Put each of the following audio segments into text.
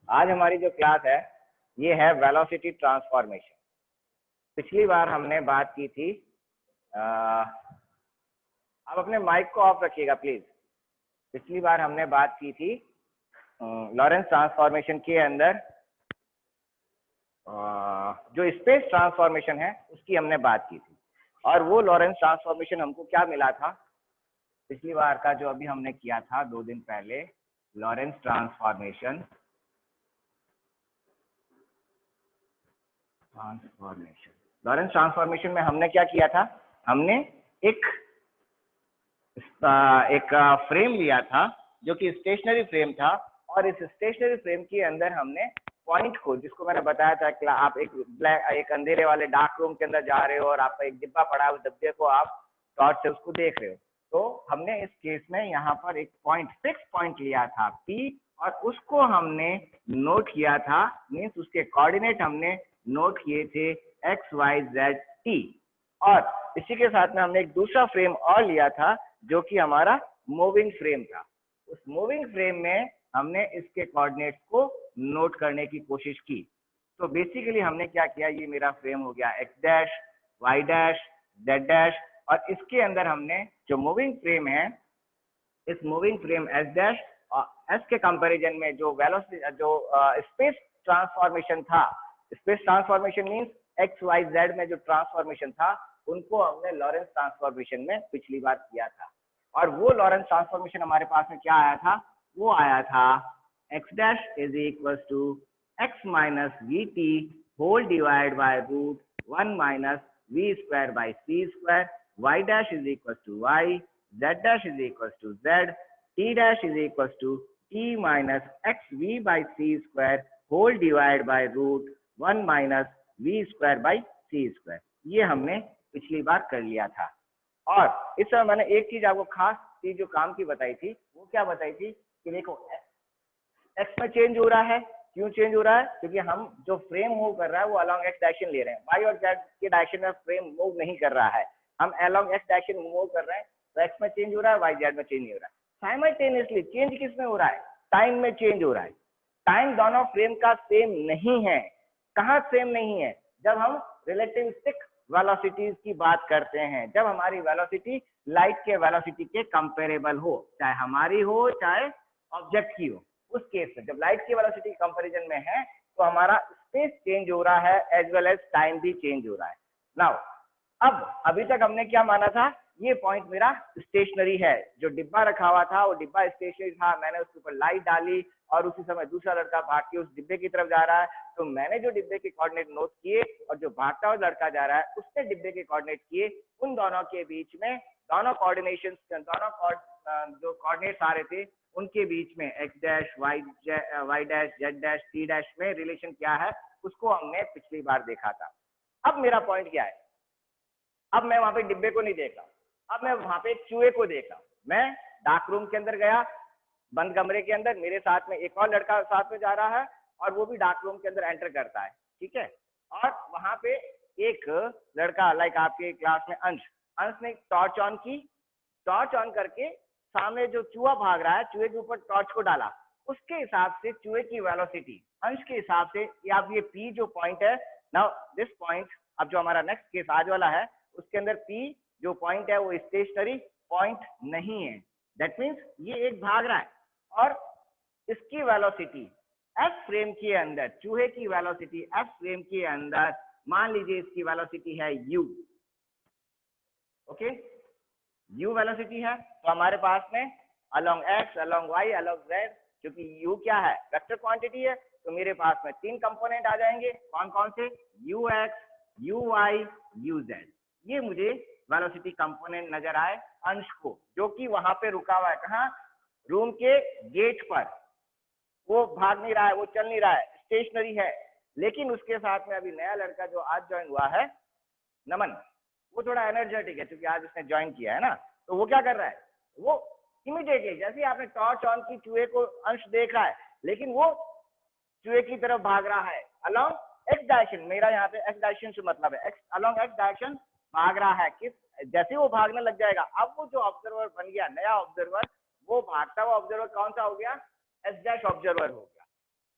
आज हमारी जो क्लास है ये है वेलोसिटी ट्रांसफॉर्मेशन। पिछली बार हमने बात की थी, आप अपने माइक को ऑफ रखिएगा प्लीज। पिछली बार हमने बात की थी लॉरेंस ट्रांसफॉर्मेशन के अंदर जो स्पेस ट्रांसफॉर्मेशन है उसकी हमने बात की थी, और वो लॉरेंस ट्रांसफॉर्मेशन हमको क्या मिला था पिछली बार का जो अभी हमने किया था 2 दिन पहले। लॉरेंस ट्रांसफॉर्मेशन लॉरेंस ट्रांसफॉर्मेशन में हमने क्या किया था, हमने एक फ्रेम लिया था जो कि स्टेशनरी फ्रेम था, और इस स्टेशनरी फ्रेम के अंदर हमने पॉइंट को, जिसको मैंने बताया था कि आप एक अंधेरे वाले डार्क रूम के अंदर जा रहे हो और आपका एक डिब्बा पड़ा है, उस डिब्बे को आप टॉर्च से उसको देख रहे हो। तो हमने इस केस में यहाँ पर एक पॉइंट, फिक्स पॉइंट लिया था P, और उसको हमने नोट किया था, मीन्स उसके कोऑर्डिनेट हमने नोट किए थे x y z t। और इसी के साथ में हमने एक दूसरा फ्रेम और लिया था जो कि हमारा मूविंग फ्रेम था। उस मूविंग फ्रेम में हमने इसके कोऑर्डिनेट्स को नोट करने की कोशिश की। तो बेसिकली हमने क्या किया, ये मेरा फ्रेम हो गया x dash, y dash, z dash, और इसके अंदर हमने जो मूविंग फ्रेम है, इस मूविंग फ्रेम s डैश और s के कंपैरिजन में जो वेलोसिटी, जो स्पेस ट्रांसफॉर्मेशन था, space transformation means X Y Z में जो ट्रांसफॉर्मेशन था, उनको हमने लॉरेंस ट्रांसफॉर्मेशन में पिछली बार किया था। और वो लॉरेंस ट्रांसफॉर्मेशन हमारे पास में क्या आया था, वो आया था X dash is equal to X minus V T whole divide by root 1 minus we square by C square, Y dash is equal to Y, z dash is equals to z, t dash is equals to t minus xv by c square whole divide by root 1 minus v square by c square। ये हमने पिछली बार कर लिया था। और इस समय मैंने एक चीज आपको खास चीज जो काम की बताई थी, वो क्या बताई थी कि देखो x में चेंज हो रहा है। क्यों चेंज हो रहा है? क्योंकि हम जो फ्रेम मूव कर रहा है वो अलॉन्ग x डायरेक्शन ले रहे हैं, y और z के डायरेक्शन में फ्रेम मूव नहीं कर रहा है, हम अलॉन्ग x डायरेक्शन मूव कर रहे हैं। तो x में चेंज हो रहा है, y z में चेंज नहीं हो रहा है। साइमल्टेनियसली चेंज किस में हो रहा है? टाइम में चेंज हो रहा है। टाइम दोनों फ्रेम का सेम नहीं है। कहाँ सेम नहीं है? जब हम रिलेटिविस्टिक वेलोसिटीज की बात करते हैं, जब हमारी वेलोसिटी लाइट के वेलोसिटी के कंपेरेबल हो, चाहे हमारी हो चाहे ऑब्जेक्ट की हो। उस केस में जब लाइट की वेलोसिटी कंपैरिजन में है तो हमारा स्पेस चेंज हो रहा है एज वेल एज टाइम भी चेंज हो रहा है। नाउ अब अभी तक हमने क्या माना था, ये पॉइंट मेरा स्टेशनरी है। जो डिब्बा रखा हुआ था वो डिब्बा स्टेशनरी था, मैंने उसके ऊपर लाइट डाली और उसी समय दूसरा लड़का भाग के उस डिब्बे की तरफ जा रहा है। तो मैंने जो डिब्बे के कोऑर्डिनेट नोट किए और जो भागता हुआ लड़का जा रहा है उसने डिब्बे के कोऑर्डिनेट किए, उन दोनों के बीच में दोनों कोऑर्डिनेशन, दोनों जो कोऑर्डिनेट्स आ रहे थे उनके बीच में x dash y dash z dash t dash में रिलेशन क्या है, उसको हमने पिछली बार देखा था। अब मेरा पॉइंट क्या है, अब मैं वहां पे डिब्बे को नहीं देख रहा, अब मैं वहां पे एक चूहे को देख रहा हूं। मैं डार्क रूम के अंदर गया, बंद कमरे के अंदर, मेरे साथ में एक और लड़का साथ में जा रहा है और वो भी डार्क रूम के अंदर एंटर करता है, ठीक है। और वहां पे एक लड़का, लाइक आपके क्लास में अंश ने टॉर्च ऑन की, टॉर्च ऑन करके सामने जो चूहा भाग रहा है, चूहे के ऊपर टॉर्च को डाला, उसके हिसाब से चूहे की वेलोसिटी अंश के हिसाब से, या ये P जो पॉइंट है, नाउ दिस पॉइंट, अब जो हमारा नेक्स्ट केस आज वाला है उसके अंदर P जो पॉइंट है वो स्टेशनरी पॉइंट नहीं है। दैट मीन्स ये एक भाग रहा है और इसकी वेलोसिटी F फ्रेम के अंदर, चूहे की वेलोसिटी F फ्रेम के अंदर, मान लीजिए इसकी वेलोसिटी है U, ओके, U वेलोसिटी है। तो हमारे पास में along x, along y, along z, क्योंकि U क्या है, वेक्टर क्वांटिटी है, तो मेरे पास में 3 कंपोनेंट आ जाएंगे। कौन कौन से? ux, uy, uz। ये मुझे वेलोसिटी कंपोनेंट नजर आए अंश को, जो कि वहां पे रुका हुआ है, कहाँ? रूम के गेट पर। वो भाग नहीं रहा है, वो चल नहीं रहा है, स्टेशनरी है। लेकिन उसके साथ में अभी नया लड़का जो आज ज्वाइन हुआ है, नमन, वो थोड़ा एनर्जेटिक है क्योंकि आज उसने ज्वाइन किया है ना। तो वो क्या कर रहा है, वो इमीडिएटली जैसे आपने टॉर्च ऑन की, चूहे को अंश देख रहा है, लेकिन वो चूहे की तरफ भाग रहा है अलोंग एक्स डायरेक्शन। मेरा यहाँ पे एक्स डायरेक्शन से मतलब है एक्स, अलोंग एक्स डायरेक्शन भाग रहा है। किस, जैसे वो भागने लग जाएगा, अब वो जो ऑब्जर्वर बन गया, नया ऑब्जर्वर, वो भागता हुआ ऑब्जर्वर कौन सा हो गया? एस डैश ऑब्जर्वर हो गया।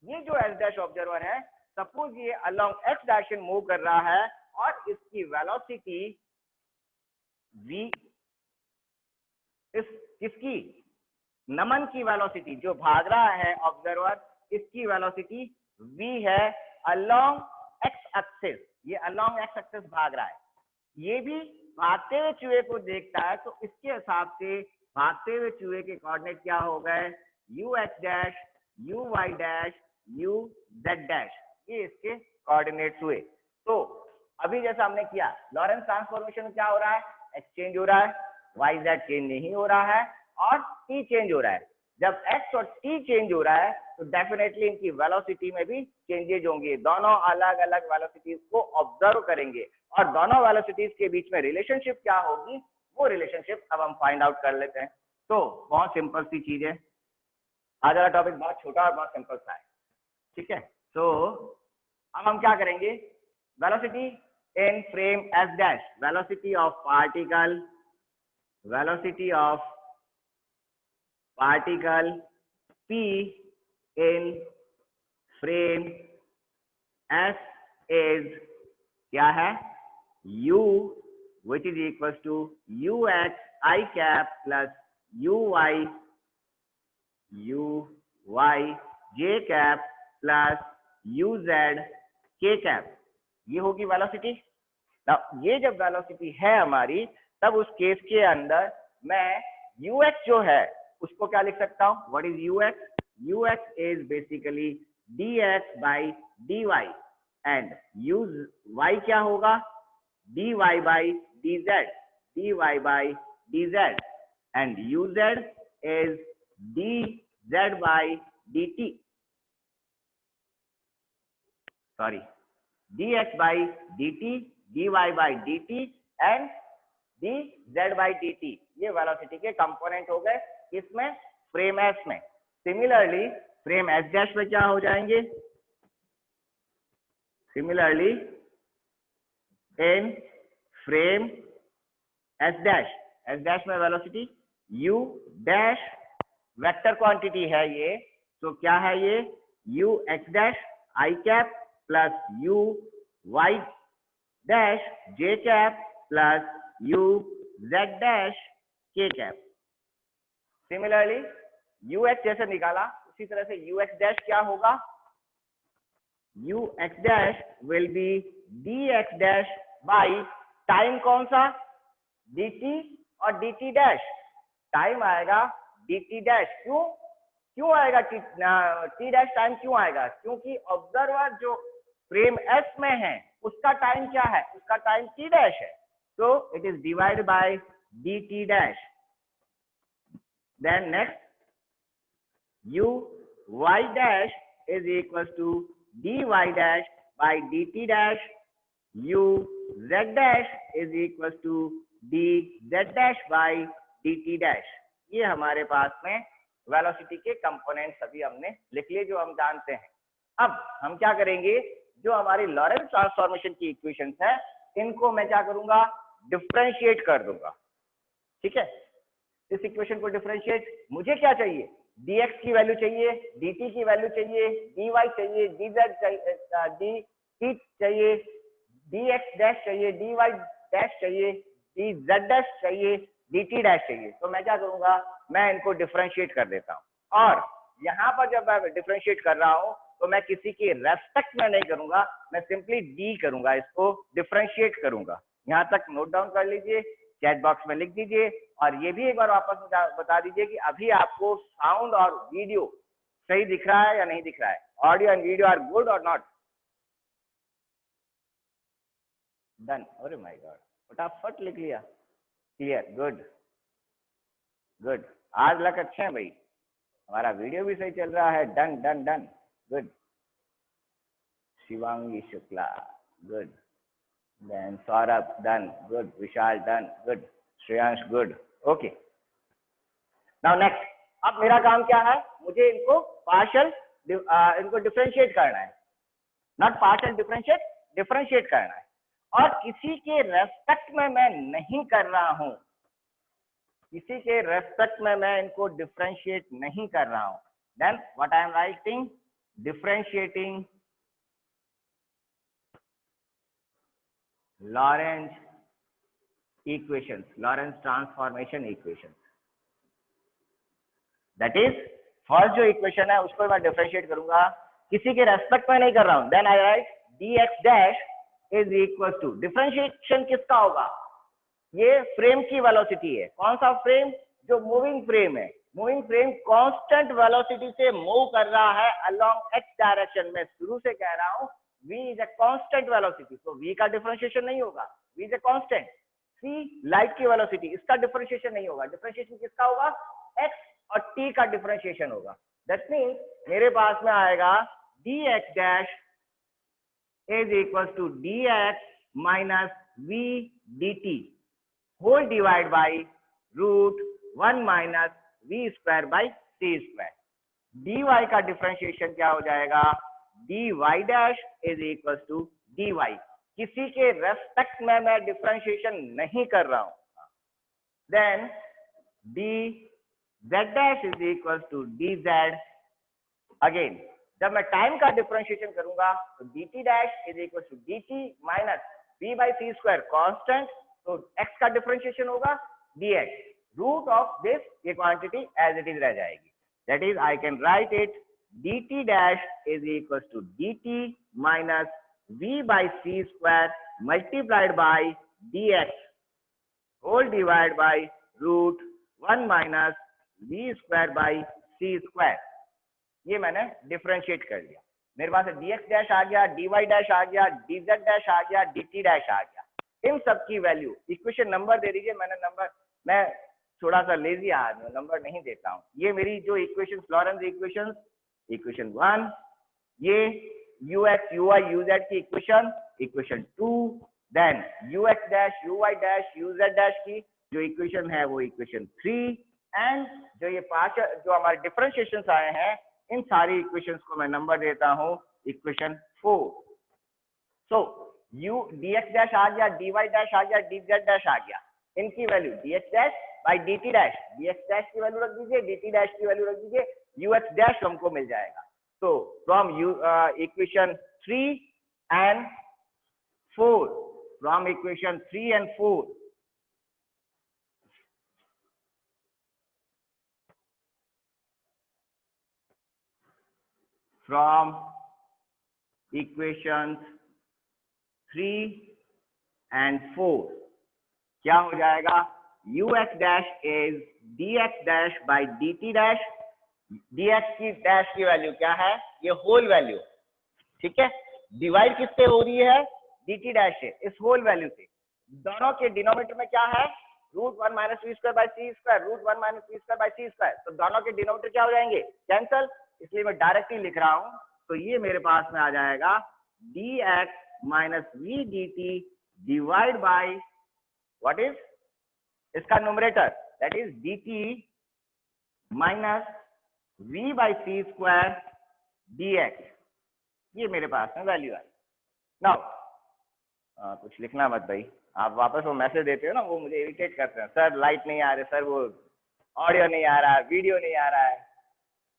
ये जो एस डैश ऑब्जर्वर है, सपोज ये अलोंग एक्स डायरेक्शन मूव कर रहा है और इसकी वेलोसिटी v, इस किसकी, नमन की वेलोसिटी जो भाग रहा है ऑब्जर्वर, इसकी वेलोसिटी v है अलोंग एक्स एक्सिस। ये अलोंग एक्स एक्सिस भाग रहा है, ये भी भागते हुए चूहे को देखता है, तो इसके हिसाब से भागते हुए चूहे के कोऑर्डिनेट क्या हो गए, U X dash, U Y dash, U Z dash, ये इसके कोऑर्डिनेट्स हुए। तो अभी जैसा हमने किया, लॉरेंस ट्रांसफॉर्मेशन में क्या हो रहा है, एक्सचेंज हो रहा है, वाई जेड चेंज नहीं हो रहा है और टी चेंज हो रहा है। जब एक्स और टी चेंज हो रहा है तो डेफिनेटली इनकी वेलोसिटी में भी चेंजेज होंगे। दोनों अलग अलग वेलोसिटीज को ऑब्जर्व करेंगे और दोनों वेलोसिटीज के बीच में रिलेशनशिप क्या होगी, वो रिलेशनशिप अब हम फाइंड आउट कर लेते हैं। तो बहुत सिंपल सी चीज है, आज वाला टॉपिक बहुत छोटा और बहुत सिंपल सा है, ठीक है। तो अब हम क्या करेंगे, velocity in frame S dash, velocity of particle, velocity of particle p in frame s is क्या है, u which is equals to ux I cap plus uy j cap plus uz k cap, ये होगी velocity. ये जब velocity है हमारी, तब उस केस के अंदर मैं ux जो है उसको क्या लिख सकता हूं, what is ux, ux is basically dx by dy and uy क्या होगा, dy by dz, dy by dz and uz is dz by dt, sorry dx by dt, dy by dt and dz by dt, ये velocity के component हो गए इसमें, frame S में। Similarly frame S dash में क्या हो जाएंगे, similarly in frame S dash में velocity u dash, vector quantity है ये, तो क्या है ये u x dash I cap plus u y dash j cap plus u z dash k cap. Similarly ux जैसे निकाला उसी तरह से ux डैश क्या होगा, ux dash will be dx dash by time कौन सा, dt और dt डैश, टाइम आएगा dt डैश, क्यों आएगा t डैश टाइम क्यों आएगा, क्योंकि ऑब्जर्वर जो फ्रेम s में है उसका टाइम क्या है, उसका टाइम t डैश है, so it is divided by dt dash. Then next uy dash is equals to dy dash by dt dash, uz dash is equals to dz dash by dt dash। ये हमारे पास में velocity के component सभी हमने लिख लिए जो हम जानते हैं। अब हम क्या करेंगे, जो हमारी लॉरेंस ट्रांसफॉर्मेशन की इक्वेशंस है इनको मैं क्या करूंगा, डिफरेंशिएट कर दूंगा, ठीक है। इस इक्वेशन को डिफरेंशिएट, मुझे क्या चाहिए, dx की वैल्यू चाहिए, dt की वैल्यू चाहिए, dy चाहिए, dz चाहिए, dt चाहिए, dx डैश चाहिए, dy डैश चाहिए, dz डैश चाहिए, dt डैश चाहिए। तो मैं क्या करूंगा, मैं इनको डिफरेंशिएट कर देता हूं और यहाँ पर जब मैं डिफरेंशिएट कर रहा हूं तो मैं किसी के रेस्पेक्ट में नहीं करूंगा, मैं सिंपली डी करूंगा, इसको डिफरेंशिएट करूंगा। यहाँ तक नोट डाउन कर लीजिए, चैट बॉक्स में लिख दीजिए और ये भी एक बार वापस बता दीजिए कि अभी आपको साउंड और वीडियो सही दिख रहा है या नहीं दिख रहा है, audio and video are good और नॉट। डन, अरे माय गॉड, फटाफट लिख लिया, क्लियर, गुड गुड, आज लक अच्छे हैं भाई, हमारा वीडियो भी सही चल रहा है, done done done, good. Shivangi Shukla, good, then Saurabh done, good, Vishal done, good, Shreyansh good, okay। now next, अब मेरा काम क्या है, मुझे इनको पार्शियल इनको डिफरेंशिएट करना है, नॉट पार्शियल डिफरेंशिएट, डिफरेंशिएट करना है और किसी के रेस्पेक्ट में मैं नहीं कर रहा हूं, किसी के रेस्पेक्ट में मैं इनको डिफरेंशिएट नहीं कर रहा हूं। Then what I am writing, differentiating Lorentz equations, Lorentz transformation equations. That is, first जो इक्वेशन है उसको मैं डिफरेंशिएट करूंगा, किसी के रेस्पेक्ट में नहीं कर रहा हूं. Then I write dx dash is equal to, differentiation किसका होगा, ये फ्रेम की वेलोसिटी है. कौन सा फ्रेम, जो मूविंग फ्रेम है. मूविंग फ्रेम कांस्टेंट वेलोसिटी से मूव कर रहा है अलोंग x डायरेक्शन में. शुरू से कह रहा हूं v is a constant velocity, तो v का डिफरेंशिएशन नहीं होगा, v is a constant. c light की वेलोसिटी, इसका डिफरेंशिएशन नहीं होगा. डिफरेंशिएशन किसका होगा, x और t का डिफरेंशिएशन होगा. दैट मीन्स मेरे पास में आएगा dx dash is equal to dx minus v dt whole divide by root 1 minus v square by c square. dy का डिफरेंशिएशन क्या हो जाएगा, dy dash is equal to dy. किसी के रेस्पेक्ट में मैं डिफरेंशिएशन नहीं कर रहा हूं. Then dz dash is equal to dz. Again जब मैं टाइम का डिफरेंशिएशन करूंगा तो dt dash is equal to dt minus v by c square constant, तो x का डिफरेंशिएशन होगा dx. रूट ऑफ दिस ये क्वांटिटी एज इट इज रह जाएगी. That is I can write it dt dash is equal to dt minus v by c square multiplied by dx whole divide by root 1 minus v square by c square. ये मैंने differentiate कर लिया. मेरे पास dx dash आ गया, dy dash आ गया, dz dash आ गया, dt dash आ गया. इन सब की वैल्यू, इक्वेशन नंबर दे दीजिए. मैं थोड़ा सा लेजी आदमी, नंबर नहीं देता हूँ. ये मेरी जो इक्वेशन, लॉरेंस इक्वेशन, इक्वेशन 1, ये ux uy uz की equation, equation 2, then ux dash uy dash uz dash की जो इक्वेशन है वो इक्वेशन 3, एंड जो ये 5 जो हमारे डिफरेंशिएशंस आए हैं, इन सारी इक्वेशंस को मैं नंबर देता हूं इक्वेशन 4. सो dx डैश आ गया, dy डैश आ गया, dz डैश आ गया. इनकी value dx dash by dt dash, dx dash की वैल्यू रख दीजिए, dt डैश की वैल्यू रख दीजिए, ux डैश हमको मिल जाएगा. तो from equation 3 and 4, from equation 3 and 4, from equations 3 and 4 क्या हो जाएगा, ux dash is dx dash by dt dash. dx की डैश की वैल्यू क्या है, ये होल वैल्यू, ठीक है. डिवाइड किससे हो रही है, dt डैश से, इस होल वैल्यू से. दोनों के डिनोमिनेटर में क्या है, root 1 minus we square by C square, root 1 minus we square by C square. तो दोनों के डिनोमिनेटर क्या हो जाएंगे, कैंसल. इसलिए मैं डायरेक्टली लिख रहा हूं. तो ये मेरे पास में आ जाएगा dx minus V dt divide by what is इसका numerator, that is dt minus v by C square dx. ये मेरे पास में वैल्यू आई. नाउ कुछ लिखना मत भाई, आप वापस वो मैसेज देते हो ना, वो मुझे इरिटेट करते हैं. सर लाइट नहीं आ रहे, सर वो ऑडियो नहीं आ रहा है, वीडियो नहीं आ रहा है.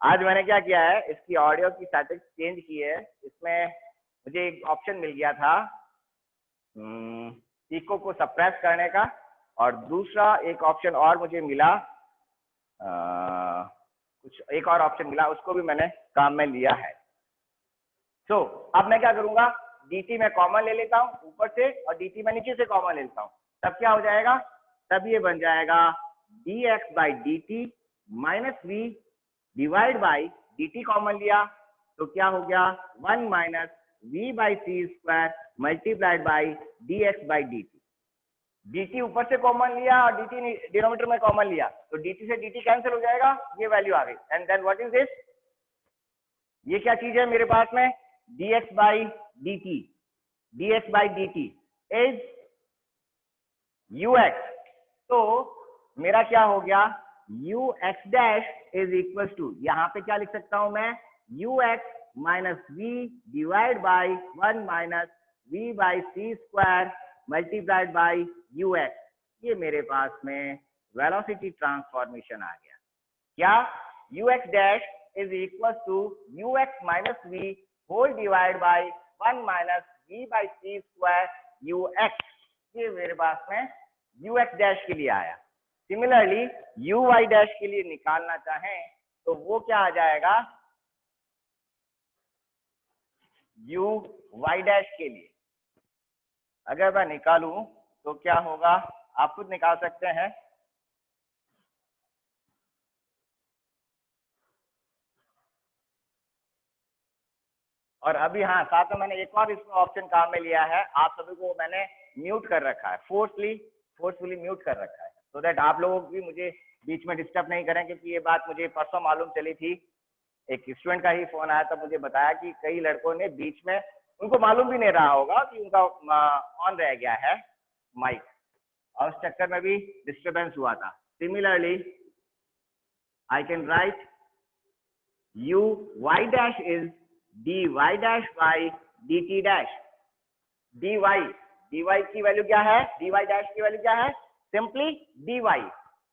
आज मैंने क्या किया है, इसकी ऑडियो की सेटिंग चेंज की है. इसमें मुझे एक ऑप्शन मिल गया था इको को सप्रेस करने का, और दूसरा एक ऑप्शन और मुझे मिला, कुछ एक और ऑप्शन मिला, उसको भी मैंने काम में लिया है. सो अब मैं क्या करूंगा, dt में कॉमन ले लेता हूं ऊपर से, और dt में नीचे से कॉमन ले लेता हूं. तब क्या हो जाएगा, तब ये बन जाएगा dx by dt minus v divide by dt common लिया तो क्या हो गया, 1 minus v by C square multiplied by dx by dt. dt ऊपर से कॉमन लिया और dt डिनोमिनेटर में कॉमन लिया, तो dt से dt कैंसिल हो जाएगा, ये वैल्यू आ गई. And then what is this, ये क्या चीज है मेरे पास में, dx by dt, dx by dt is ux. तो मेरा क्या हो गया, ux dash is equal to, यहाँ पे क्या लिख सकता हूं मैं, ux minus v divide by 1 minus v by C square multiplied by ux. ये मेरे पास में वेलोसिटी ट्रांसफॉर्मेशन आ गया. क्या, ux dash is equal to U X minus V whole divide by 1 minus we by C square U x. ये मेरे पास में यू एक्स डैश के लिए आया। सिमिलरली यू वाई डैश के लिए निकालना चाहें तो वो क्या आ जाएगा, यू वाई डैश के लिए अगर मैं निकालूं तो क्या होगा, आप खुद निकाल सकते हैं। और अभी हाँ साथ में मैंने एक और इसमें ऑप्शन काम में लिया है, आप सभी को मैंने म्यूट कर रखा है, फोर्सफुली म्यूट कर रखा है, सो दैट आप लोग भी मुझे बीच में डिस्टर्ब नहीं करें, क्योंकि ये बात मुझे परसों मालूम चली थी। एक स्टूडेंट का ही फोन आया था, मुझे बताया कि कई लड़कों ने बीच में, उनको मालूम भी नहीं रहा होगा कि उनका ऑन रह गया है माइक, और उस चक्कर में भी डिस्टर्बेंस हुआ था। Similarly I can write u Y dash is d y dash by d t dash. D y की वैल्यू क्या है, डी वाई डैश की वैल्यू क्या है, सिंपली डी वाई।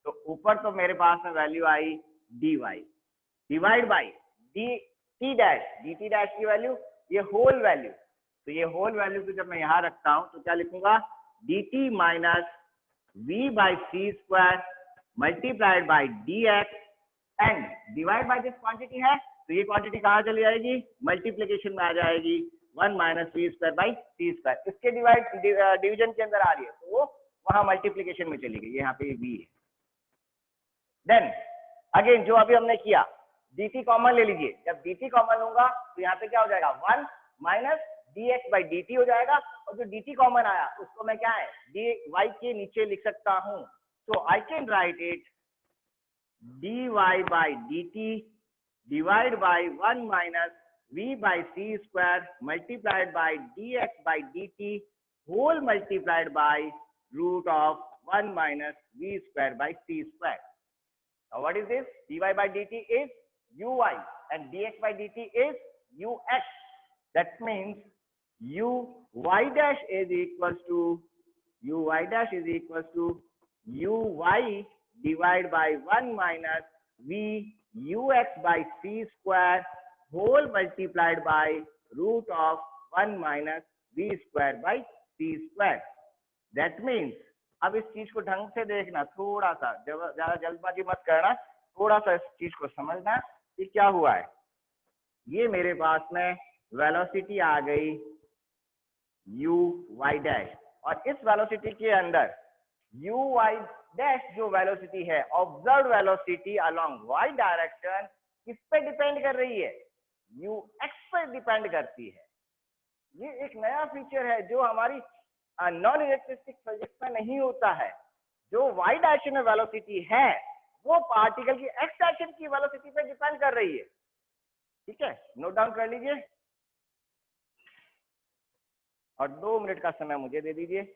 तो ऊपर तो मेरे पास में वैल्यू आई d y divide by d t dash, d t dash की वैल्यू ये होल वैल्यू। तो ये होल वैल्यू को जब मैं यहाँ रखता हूँ तो क्या लिखूंगा, d t minus we by C square multiplied by d x and divide by this quantity है, तो ये क्वांटिटी कहाँ चली जाएगी, मल्टीप्लीकेशन में आ जाएगी 1 minus we square by C square. इसके डिवीजन के अंदर आ रही है तो वो वहां मल्टीप्लीकेशन में चली गई, यहाँ पे वी है। देन अगेन जो अभी हमने किया, dt कॉमन ले लीजिए, जब dt कॉमन लूंगा तो यहाँ पे क्या हो जाएगा, 1 minus D x by d T हो जाएगा, और जो dt कॉमन आया उसको मैं क्या है डी वाई के नीचे लिख सकता हूँ। तो I can write it dy by d t divide by 1 minus v by C square multiplied by d x by d t whole multiplied by root of 1 minus v square by C square. Now what is this? dy by dt is uy and dx by dt is ux. That means uy dash is equals to uy dash is equals to uy divided by 1 minus v ux by c square whole multiplied by root of 1 minus v square by c square. That means अब इस चीज को ढंग से देखना, थोड़ा सा ज्यादा जल्दबाजी मत करना, थोड़ा सा इस चीज को समझना कि क्या हुआ है। ये मेरे पास में वेलोसिटी आ गई यू वाई डैश, और इस वेलोसिटी के अंदर यू वाई डैश जो वेलोसिटी है, observe velocity along y direction किस पे डिपेंड कर रही है, यू एक्स पे डिपेंड करती है। ये एक नया फीचर है जो हमारी नॉन इलेक्ट्रिस्टिक फिजिक्स में नहीं होता है। जो वाई डायरेक्शन में वेलोसिटी है वो पार्टिकल की एक्स डायरेक्शन की वेलोसिटी पे डिपेंड कर रही है। ठीक है, नोट डाउन कर लीजिए, और 2 मिनट का समय मुझे दे दीजिए।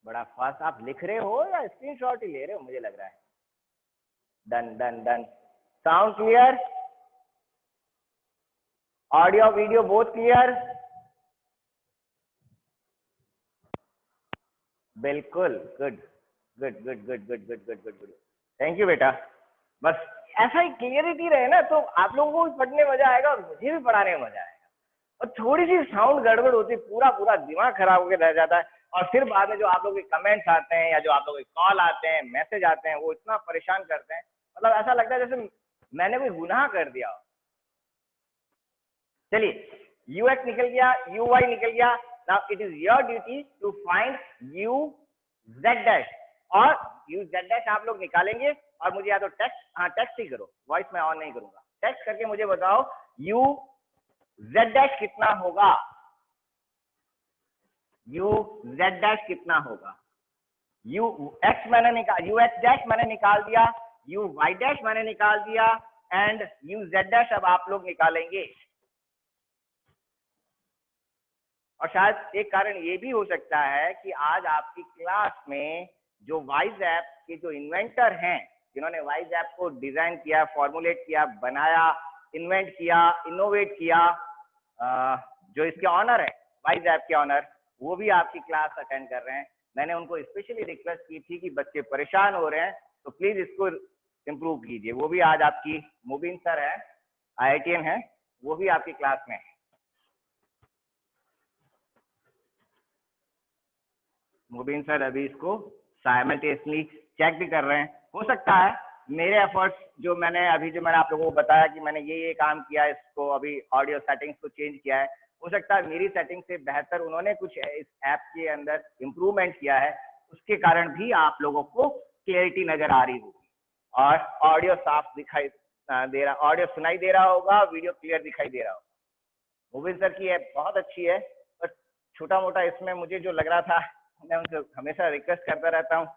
बड़ा फास्ट आप लिख रहे हो या स्क्रीनशॉट ही ले रहे हो, मुझे लग रहा है। Done done done, sound clear, audio video both clear, बिल्कुल, good good good good good good good good good, thank you बेटा। बस ऐसा ही क्लियरिटी रहे ना तो आप लोगों को भी पढ़ने में मजा आएगा और मुझे भी पढ़ाने में मजा आएगा। और थोड़ी सी साउंड गड़बड़ होती है, पूरा पूरा दिमाग खराब होकर रह जाता है, और फिर बाद में जो आप लोगों के कमेंट्स आते हैं या जो आप लोगों के कॉल आते हैं, मैसेज आते हैं, वो इतना परेशान करते हैं, मतलब ऐसा लगता है जैसे मैंने कोई गुनाह कर दिया। चलिए, यू एक्स निकल गया, यू वाई निकल गया। Now it is your duty to find u Z dash, और यू जेड डैश आप लोग निकालेंगे, और मुझे या तो टेक्स्ट, हाँ टेक्स्ट ही करो, वॉइस में ऑन नहीं करूंगा, टेक्स्ट करके मुझे बताओ यू जेड डैश कितना होगा, यू जेड डैश कितना होगा। यू एक्स मैंने निकाल, यू एक्स डैश मैंने निकाल दिया, यू वाई डैश मैंने निकाल दिया, एंड यू जेड डैश अब आप लोग निकालेंगे। और शायद एक कारण ये भी हो सकता है कि आज आपकी क्लास में जो वाइज ऐप के जो इन्वेंटर हैं, जिन्होंने वाइज ऐप को डिजाइन किया, फॉर्मुलेट किया, बनाया, इन्वेंट किया, इनोवेट किया, जो इसके ऑनर है, वाइज ऐप के ऑनर, वो भी आपकी क्लास अटेंड कर रहे हैं। मैंने उनको स्पेशली रिक्वेस्ट की थी कि बच्चे परेशान हो रहे हैं तो प्लीज इसको इम्प्रूव कीजिए। वो भी आज आपकी मुबीन सर है, IITian है, वो भी आपकी क्लास में है। मुबीन सर अभी इसको साइमल्टेनियसली चेक भी कर रहे हैं। हो सकता है मेरे एफर्ट्स जो मैंने आप लोगों को बताया कि मैंने ये काम किया, इसको अभी ऑडियो सेटिंग्स को चेंज किया है, हो सकता है मेरी सेटिंग से बेहतर उन्होंने कुछ इस ऐप के अंदर इम्प्रूवमेंट किया है, उसके कारण भी आप लोगों को क्लियरिटी नजर आ रही होगी और ऑडियो साफ दिखाई दे रहा, ऑडियो सुनाई दे रहा होगा, वीडियो क्लियर दिखाई दे रहा होगा। मुबीन सर की ऐप बहुत अच्छी है, पर छोटा मोटा इसमें मुझे जो लग रहा था, मैं उनसे हमेशा रिक्वेस्ट करता रहता हूँ,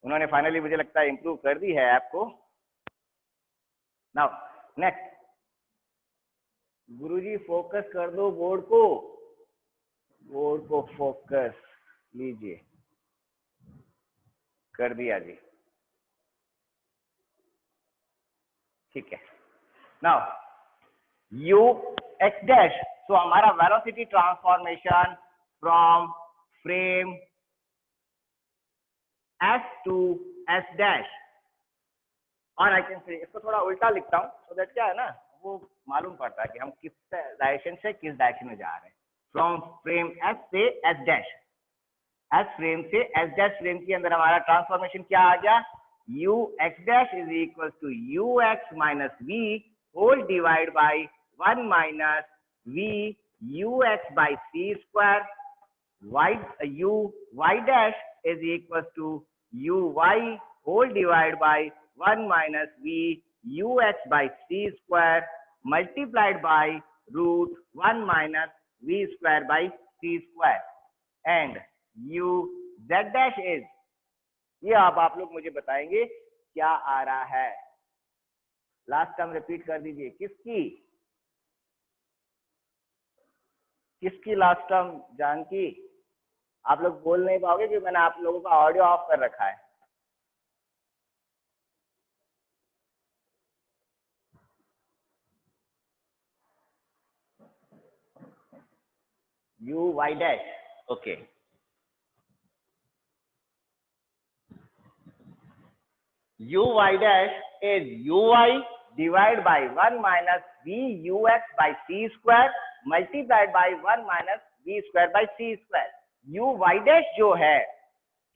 उन्होंने फाइनली मुझे लगता है इम्प्रूव कर दी है ऐप को। नाउ नेक्स्ट, गुरुजी फोकस कर दो बोर्ड को फोकस लीजिए। कर दिया जी, ठीक है। नाउ u x डैश, तो हमारा velocity transformation from frame s to s dash, और आई कैन से इसको थोड़ा उल्टा लिखता हूँ सो दैट क्या है ना, वो मालूम पड़ता है कि हम किस डायरेक्शन से किस डायरेक्शन में जा रहे हैं। फ्रॉम फ्रेम s से s डैश, s फ्रेम से s डैश फ्रेम के अंदर हमारा ट्रांसफॉर्मेशन क्या आ गया, u x dash is equal to u x minus v whole divide by 1 minus v u x by c square, u y dash is equal to u y whole divide by 1 minus v u x by c square multiplied by root 1 minus v square by c square, and u z dash is, ये अब आप लोग मुझे बताएंगे क्या आ रहा है। Last term repeat कर दीजिए, किसकी लास्ट टर्म, जानकी? आप लोग बोल नहीं पाओगे कि मैंने आप लोगों का ऑडियो ऑफ कर रखा है। u y dash, okay, u y dash is u y divided by 1 minus v u x by c square multiplied by 1 minus v square by c square। u y dash जो है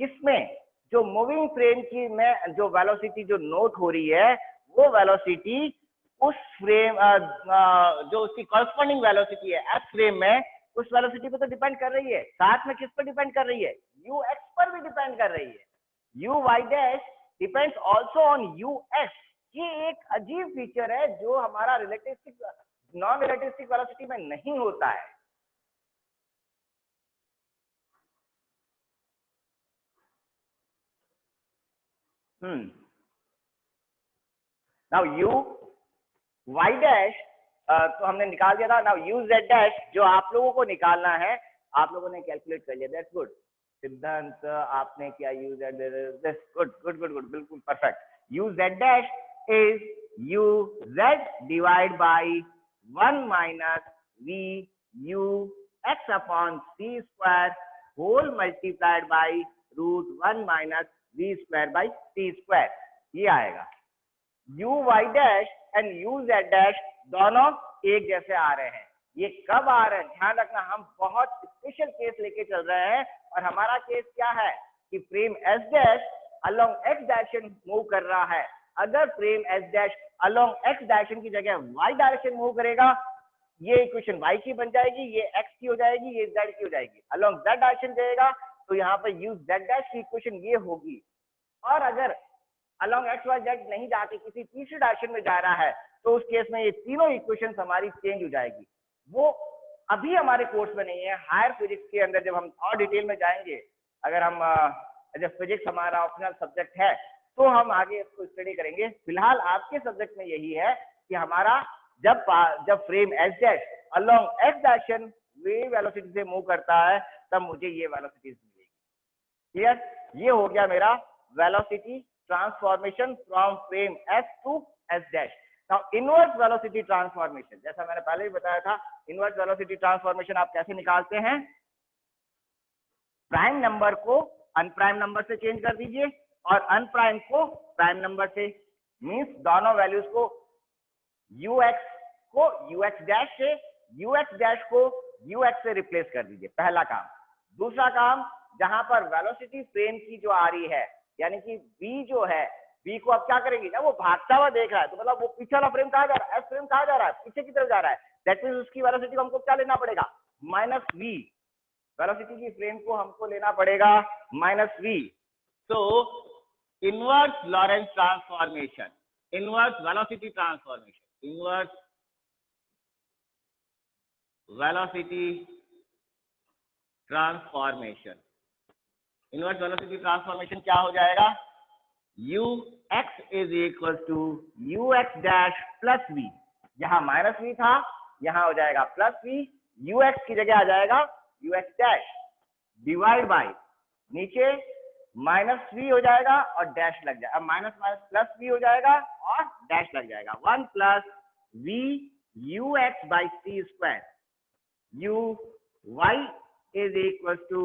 किसमें, जो moving frame की में जो velocity जो note हो रही है, वो वेलोसिटी उस फ्रेम जो उसकी कॉरस्पॉन्डिंग वेलोसिटी है एस फ्रेम में, उस वेलोसिटी पर तो डिपेंड कर रही है, साथ में किस पर डिपेंड कर रही है, यू एक्स पर भी डिपेंड कर रही है। U Y dash depends also on u x. ये एक अजीब फीचर है जो हमारा रिलेटिविस्टिक नॉन रिलेटिविस्टिक वेलोसिटी में नहीं होता है। नाउ यू वाई डैश तो हमने निकाल दिया था। नाउ यू जेड डैश जो आप लोगों को निकालना है, आप लोगों ने कैलकुलेट कर लिया, दैट्स गुड। सिद्धांत आपने क्या, U Z, good good good good, बिल्कुल perfect. U Z dash is U Z divide by 1 minus V U X upon C square whole multiplied by root 1 minus we square by C square, ये आएगा। U Y dash and U Z dash दोनों एक जैसे आ रहे हैं। ये कब आ रहे हैं, ध्यान रखना, हम बहुत स्पेशल केस लेके चल रहे हैं, और हमारा केस क्या है कि frame S dash along X direction move कर रहा है। अगर frame S dash along X direction की जगह वाई डायरेक्शन मूव करेगा, ये इक्वेशन वाई की बन जाएगी, ये एक्स की हो जाएगी, ये जेड की हो जाएगी। अलोंग जेड डायरेक्शन जाएगा तो यहाँ पर यू जेड डैश की इक्वेशन ये होगी। और अगर अलोंग एक्स वाई जेड नहीं जाके किसी तीसरी डायरेक्शन में जा रहा है, तो उस केस में ये तीनों इक्वेशन हमारी चेंज हो जाएगी। वो अभी हमारे कोर्स में नहीं है, हायर फिजिक्स के अंदर जब हम और डिटेल में जाएंगे, अगर हम जब फिजिक्स हमारा ऑप्शनल सब्जेक्ट है तो हम आगे इसको स्टडी करेंगे। फिलहाल आपके सब्जेक्ट में यही है कि हमारा जब frame S dash along X direction V velocity से मूव करता है तब मुझे ये वेलोसिटीज मिलेगी। क्लियर? ये हो गया मेरा velocity transformation from frame s to s dash. Now inverse velocity transformation, जैसा मैंने पहले ही बताया था, इनवर्स वेलोसिटी ट्रांसफॉर्मेशन आप कैसे निकालते हैं? प्राइम नंबर को अनप्राइम नंबर से चेंज कर दीजिए और अनप्राइम को प्राइम नंबर से, मींस दोनों वैल्यूज को ux को ux डैश से, ux डैश को ux से रिप्लेस कर दीजिए, पहला काम। दूसरा काम, जहां पर वेलोसिटी फ्रेम की जो आ रही है, यानी कि v जो है, v को अब क्या करेंगे ना, वो भागता हुआ देख रहा है, तो मतलब वो पीछे वाला फ्रेम कहाँ जा रहा है, एस फ्रेम कहाँ जा रहा है, पीछे की तरफ जा रहा है। दैट मींस उसकी वेलोसिटी को हमको क्या लेना पड़ेगा, माइनस v। वेलोसिटी की फ्रेम को हमको लेना पड़ेगा minus v। So inverse Lorentz transformation, inverse velocity transformation, inverse velocity transformation, inverse velocity transformation क्या हो जाएगा, ux is equal to ux dash plus v। यहां माइनस v था, यहां हो जाएगा प्लस v, ux की जगह आ जाएगा ux डैश, डिवाइड बाय नीचे माइनस v हो जाएगा और डैश लग जाएगा, अब माइनस माइनस प्लस v हो जाएगा और डैश लग जाएगा, 1 plus v ux by C square, uy is equals to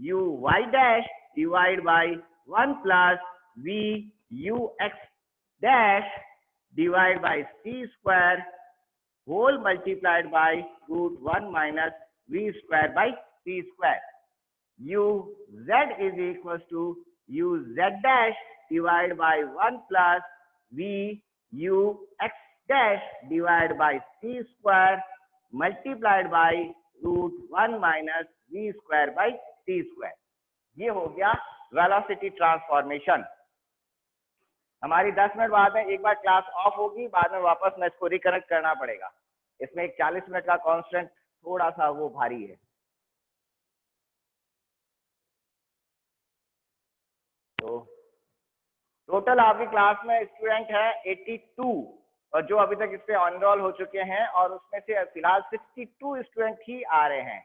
uy dash divided by 1 plus v ux dash divided by c square whole multiplied by root 1 minus v square by c square. uz is equals to uz dash divided by 1 plus v ux dash divided by c square multiplied by root 1 minus v square by C square. ये हो गया velocity transformation. हमारी 10 minute बाद में एक बार class of होगी, बाद में वापस मैं इसको रिकनेक्ट करना पड़ेगा। इसमें एक 40 मिनट का कांस्टेंट थोड़ा सा वो भारी है। तो टोटल आपकी क्लास में स्टूडेंट है 82, और जो अभी तक इस पे एनरोल हो चुके हैं, और उसमें से फिलहाल 62 स्टूडेंट ही आ रहे हैं,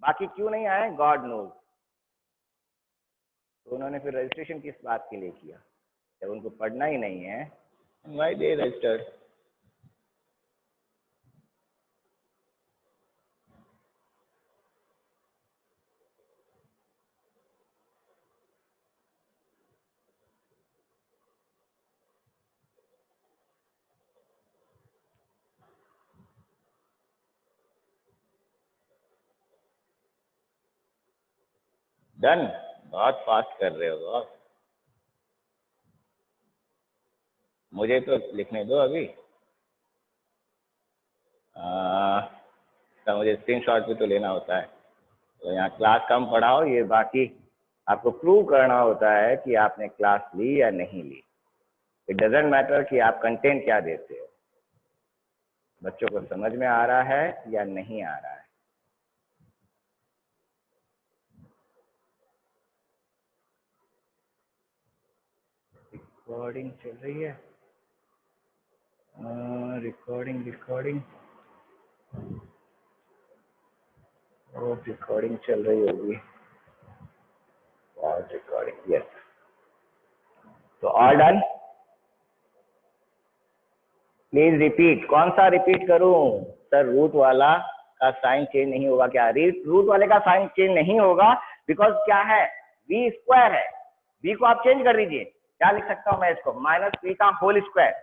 बाकी क्यों नहीं आए गॉड नोज। तो उन्होंने फिर रजिस्ट्रेशन किस बात के लिए किया, जब उनको पढ़ना ही नहीं है, व्हाई दे रजिस्टर्ड। डन, बहुत फास्ट कर रहे हो बॉस, मुझे तो लिखने दो अभी। तो मुझे स्क्रीनशॉट भी तो लेना होता है। तो यहाँ क्लास कम पढ़ाओ, ये बाकी आपको प्रूव करना होता है कि आपने क्लास ली या नहीं ली। इट डजेंट मैटर कि आप कंटेंट क्या देते हो, बच्चों को समझ में आ रहा है या नहीं आ रहा है। रिकॉर्डिंग चल रही है, रिकॉर्डिंग रिकॉर्डिंग चल रही होगी, रिकॉर्डिंग, यस। तो ऑल डन, प्लीज रिपीट। कौन सा रिपीट करूं सर? रूट वाला का साइन चेंज नहीं होगा क्या? रूट वाले का साइन चेंज नहीं होगा बिकॉज क्या है, v स्क्वायर है, v को आप चेंज कर दीजिए। क्या लिख सकता हूं मैं इसको, माइनस v का whole square.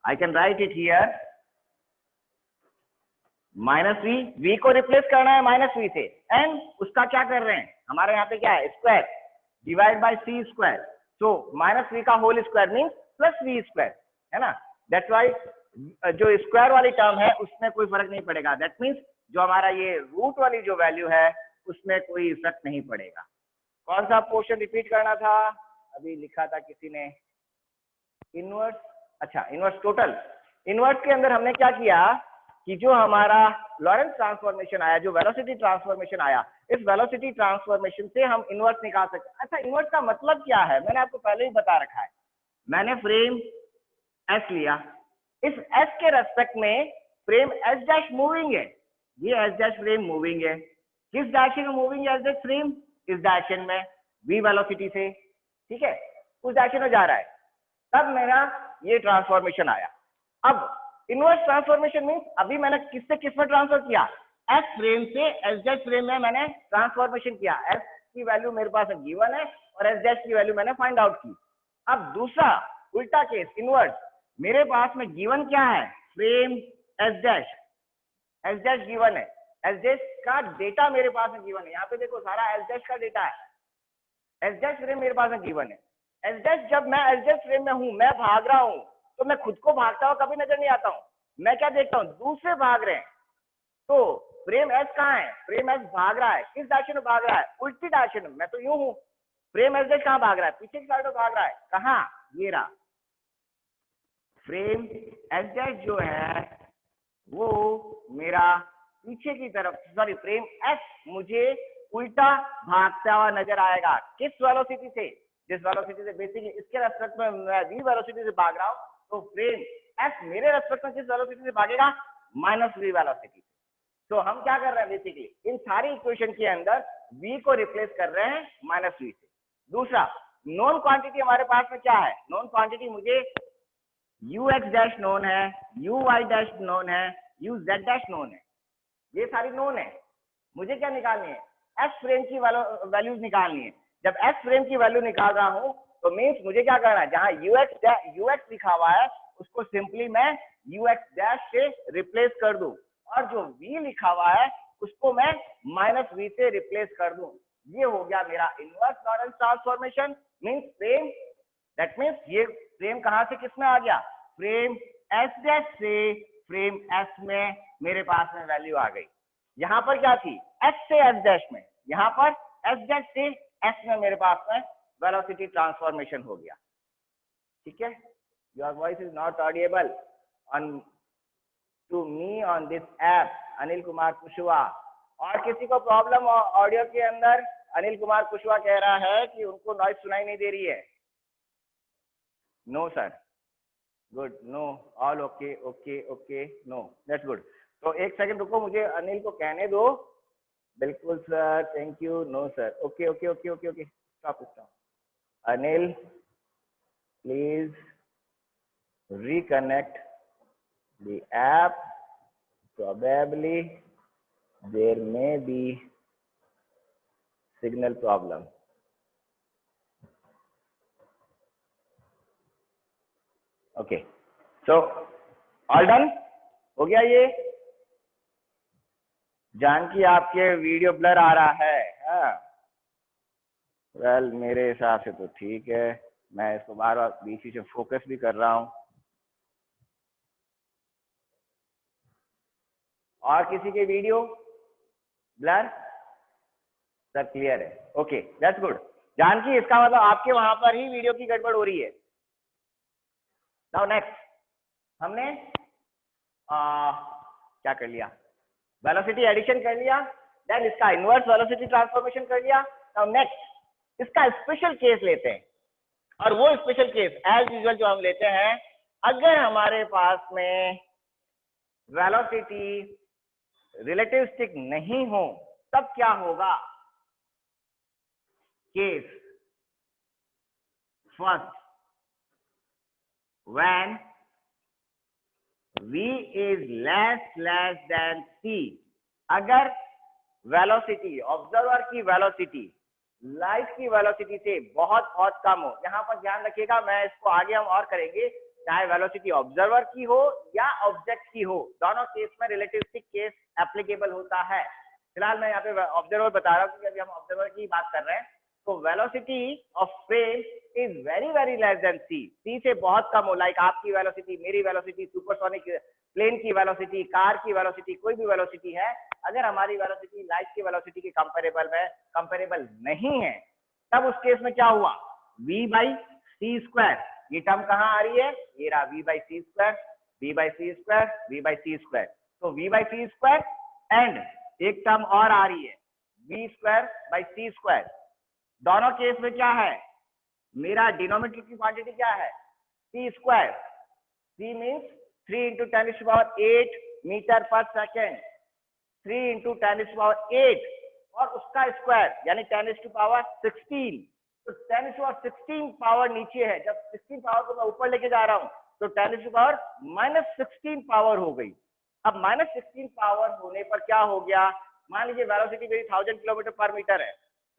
I can write it here minus v को रिप्लेस करना है माइनस v से, एंड उसका क्या कर रहे हैं, हमारे यहाँ पे क्या है, square divide by c square. So minus v का whole square means plus v square, है ना। दैट्स वाई जो स्क्वायर वाली टर्म है उसमें कोई फर्क नहीं पड़ेगा। दैट मीन्स जो हमारा ये रूट वाली जो वैल्यू है उसमें कोई इफेक्ट नहीं पड़ेगा। कौन सा पोर्शन रिपीट करना था, अभी लिखा था किसी ने, इनवर्स। अच्छा, इनवर्स टोटल। इनवर्स के अंदर हमने क्या किया कि जो हमारा लॉरेंस ट्रांसफॉर्मेशन आया, जो वेलोसिटी ट्रांसफॉर्मेशन आया, इस वेलोसिटी ट्रांसफॉर्मेशन से हम इनवर्स निकाल सकते हैं। अच्छा, इनवर्स का मतलब क्या है, मैंने आपको पहले ही बता रखा है। मैंने फ्रेम एस लिया, इस एस के रेस्पेक्ट में फ्रेम एस डैश मूविंग है, ये एस डैश फ्रेम मूविंग है, किस डायरेक्शन में मूविंग है एस डैश फ्रेम? इस डायरेक्शन में v वेलोसिटी से, ठीक है, उस डायरेक्शन में जा रहा है। तब मेरा ये ट्रांसफॉर्मेशन आया। अब इनवर्स ट्रांसफॉर्मेशन मीन्स अभी मैंने किससे किस में ट्रांसफर किया? एस फ्रेम से एस डैश फ्रेम में मैंने ट्रांसफॉर्मेशन किया। एस की वैल्यू मेरे पास गिवन है और एस डैश की वैल्यू मैंने फाइंड आउट की। अब दूसरा उल्टा केस इनवर्स, मेरे पास में गिवन क्या है? फ्रेम एस डैश गिवन है, एस डैश का डेटा मेरे पास में गिवन है। यहाँ पे देखो सारा एस डैश का डेटा है, एस डैश फ्रेम मेरे पास में गिवन है। एस डैश, जब मैं एस डैश फ्रेम में हूं, मैं भाग रहा हूं, तो मैं खुद को भागता हुआ कभी नजर नहीं आता हूं। मैं क्या देखता हूं? दूसरे भाग रहे हैं। तो फ्रेम एस कहाँ है? फ्रेम एस भाग रहा है, किस डायरेक्शन में भाग रहा है? उल्टी डायरेक्शन में। मैं तो यूं हूं, फ्रेम एस डैश कहाँ भाग रहा है? पीछे की साइड में भाग रहा है। कहाँ? ये रहा फ्रेम एस डैश जो है वो मेरा पीछे की तरफ, सॉरी फ्रेम एस मुझे उल्टा भागता हुआ नजर आएगा। किस वेलोसिटी से? जिस वेलोसिटी से बेसिकली इसके रेस्पेक्ट में मैं v वेलोसिटी से भाग रहा हूं, तो फ्रेम एस मेरे रेस्पेक्ट में किस वेलोसिटी से भागेगा? Minus v velocity. तो हम क्या कर रहे हैं बेसिकली, इन सारी इक्वेशन के अंदर v को रिप्लेस कर रहे हैं माइनस v से। दूसरा नॉन क्वांटिटी हमारे पास में क्या है? नॉन क्वांटिटी मुझे ux डैश नोन है, uy डैश नोन है, uz डैश नोन है, ये सारी नोन है। मुझे क्या निकालनी है? एस फ्रेम की वैल्यूज निकालनी है। जब एस फ्रेम की वैल्यू निकाल रहा हूं तो मीन्स मुझे क्या करना है? जहां ux लिखा हुआ है उसको सिंपली मैं ux डैश से रिप्लेस कर दूं, और जो v लिखा हुआ है उसको मैं माइनस v से रिप्लेस कर दूं। ये हो गया मेरा inverse Lorentz transformation. Means frame, that means ये फ्रेम कहां से किस में आ गया? फ्रेम एस डैश से फ्रेम एस में मेरे पास में वैल्यू आ गई। यहां पर क्या थी? एस से एस डैश में, यहां पर एस डैश से एस में मेरे पास में वेलोसिटी ट्रांसफॉर्मेशन हो गया। ठीक है, your voice is not audible on to me on this app, Anil Kumar Kushwaha. और किसी को प्रॉब्लम ऑडियो के अंदर? अनिल कुमार कुशवाहा कह रहा है कि उनको नॉइस सुनाई नहीं दे रही है। No sir, good, no, all okay okay okay, no, that's good. तो एक सेकंड रुको, मुझे अनिल को कहने दो। बिल्कुल sir, thank you, no sir, okay okay okay okay okay, stop stop. Anil please reconnect the app, probably there may be signal problem. Okay, so all done हो गया। ये जानकी आपके वीडियो ब्लर आ रहा है? हाँ, वेल मेरे हिसाब से तो ठीक है, मैं इसको बार बार बीच से फोकस भी कर रहा हूं। और किसी के वीडियो ब्लर? सब क्लियर है? Okay, that's good. जानकी, इसका मतलब आपके वहां पर ही वीडियो की गड़बड़ हो रही है। नाउ नेक्स्ट, हमने क्या कर लिया? वेलोसिटी एडिशन कर लिया, देन इसका इनवर्स वेलोसिटी ट्रांसफॉर्मेशन कर लिया। नाउ नेक्स्ट इसका स्पेशल केस लेते हैं, और वो स्पेशल केस एज यूजुअल जो हम लेते हैं, अगर हमारे पास में वेलोसिटी रिलेटिविस्टिक नहीं हो तब क्या होगा? Case first, when v is less than c, अगर वेलोसिटी, ऑब्जर्वर की वेलोसिटी लाइट की वेलोसिटी से बहुत बहुत कम हो। यहां पर ध्यान रखिएगा, मैं इसको आगे हम और करेंगे, चाहे वेलोसिटी ऑब्जर्वर की हो या ऑब्जेक्ट की हो, दोनों केस में रिलेटिविस्टिक केस एप्लीकेबल होता है। फिलहाल मैं यहाँ पे ऑब्जर्वर बता रहा हूँ क्योंकि अभी हम ऑब्जर्वर की बात कर रहे हैं। तो velocity of frame is very less than C, C से बहुत कम हो, लाइक आपकी वेलोसिटी, मेरी वेलोसिटी, सुपरसोनिक प्लेन की वेलोसिटी, कार की वेलोसिटी, कोई भी वेलोसिटी है, अगर हमारी वेलोसिटी लाइट की वेलोसिटी के कंपेरेबल नहीं है, तब उस केस में क्या हुआ? v बाई सी स्क्वायर, ये टर्म कहाँ आ रही है? ये रहा v by C square, v by C square, v by C square. तो v by C square and एक टर्म और आ रही है v square by C square. दोनों केस में क्या है? मेरा डिनोमिनेटर की क्वांटिटी क्या है? C square. C means 3 × 10⁸ metre पर सेकेंड, 3 इंटू 10⁸ और उसका स्क्वायर यानी 10⁻16। तो 10⁻16 पावर नीचे है, जब 16 पावर को मैं ऊपर लेके जा रहा हूं तो 10⁻−16 पावर हो गई। अब -16 पावर होने पर क्या हो गया, मान लीजिए वेलोसिटी मेरी 1000 किलोमीटर पर मीटर है,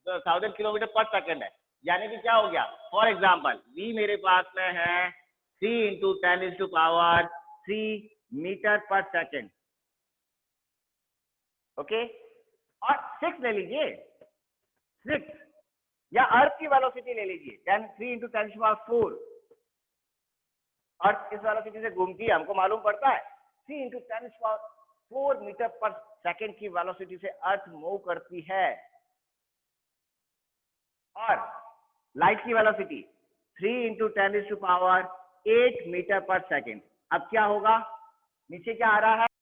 तो 1000 किलोमीटर पर सेकंड है, यानी कि क्या हो गया, फॉर एग्जाम्पल v मेरे पास में है 3 इंटू 10⁻³ मीटर पर सेकंड। ओके, और 6 ले लीजिए, 6 या अर्थ की वेलोसिटी ले लीजिए 3 इंटू 10⁴। अर्थ इस वेलोसिटी से घूमती है, हमको मालूम पड़ता है 3 इंटू 10⁴ मीटर पर सेकंड की वेलोसिटी से अर्थ मूव करती है। और लाइट की वेलोसिटी 3 इंटू 10⁸ मीटर पर सेकंड। अब क्या होगा, नीचे क्या आ रहा है,